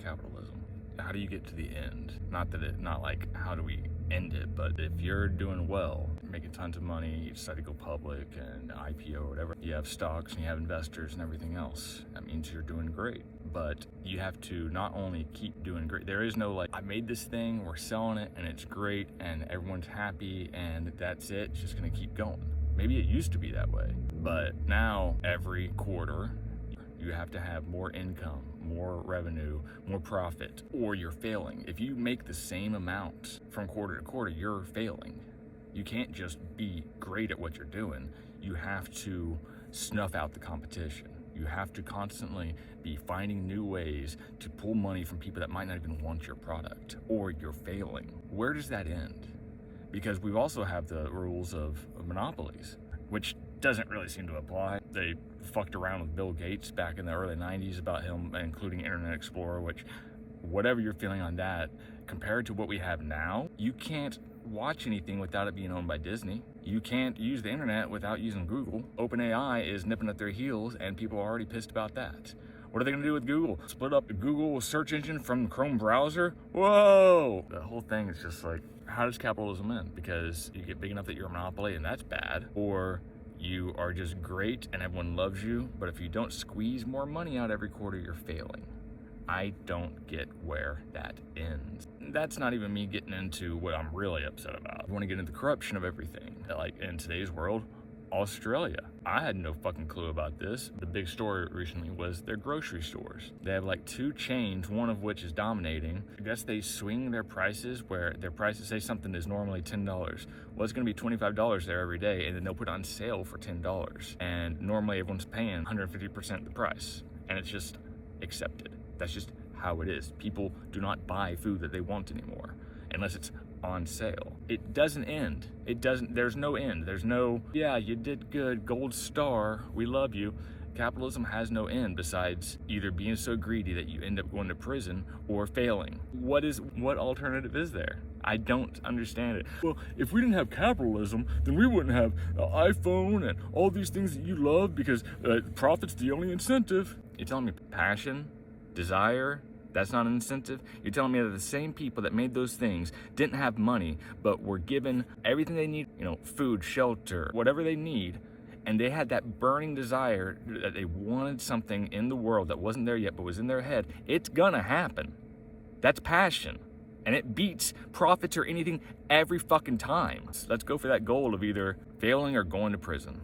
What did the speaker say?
capitalism? How do you get to the end? Not like how do we end it, but if you're doing well, making tons of money, you decide to go public and IPO or whatever, you have stocks and you have investors and everything else, that means you're doing great. But you have to not only keep doing great, there is no like, I made this thing, we're selling it and it's great and everyone's happy and that's it, it's just gonna keep going. Maybe it used to be that way, but now every quarter you have to have more income, more revenue, more profit, or you're failing. If you make the same amount from quarter to quarter, you're failing. You can't just be great at what you're doing. You have to snuff out the competition. You have to constantly be finding new ways to pull money from people that might not even want your product, or you're failing. Where does that end? Because we also have the rules of monopolies, which doesn't really seem to apply. They fucked around with Bill Gates back in the early 90s about him including Internet Explorer, which, whatever you're feeling on that, compared to what we have now, you can't watch anything without it being owned by Disney. You can't use the internet without using Google. OpenAI is nipping at their heels and people are already pissed about that. What are they gonna do with Google? Split up the Google search engine from the Chrome browser? Whoa! The whole thing is just like, how does capitalism end? Because you get big enough that you're a monopoly and that's bad, or you are just great and everyone loves you, but if you don't squeeze more money out every quarter, you're failing. I don't get where that ends. That's not even me getting into what I'm really upset about. I want to get into the corruption of everything. Like in today's world, Australia. I had no fucking clue about this. The big story recently was their grocery stores. They have like 2 chains, one of which is dominating. I guess they swing their prices where their prices say something is normally $10. Well, it's gonna be $25 there every day, and then they'll put it on sale for $10. And normally everyone's paying 150% the price. And it's just accepted. That's just how it is. People do not buy food that they want anymore unless it's on sale. It doesn't end. There's no end. There's no, yeah, you did good, gold star, we love you. Capitalism has no end besides either being so greedy that you end up going to prison or failing. What alternative is there? I don't understand it. Well, if we didn't have capitalism, then we wouldn't have an iPhone and all these things that you love because profit's the only incentive. You're telling me passion, desire, that's not an incentive? You're telling me that the same people that made those things didn't have money, but were given everything they need, food, shelter, whatever they need, and they had that burning desire that they wanted something in the world that wasn't there yet, but was in their head. It's gonna happen. That's passion. And it beats profits or anything every fucking time. Let's go for that goal of either failing or going to prison.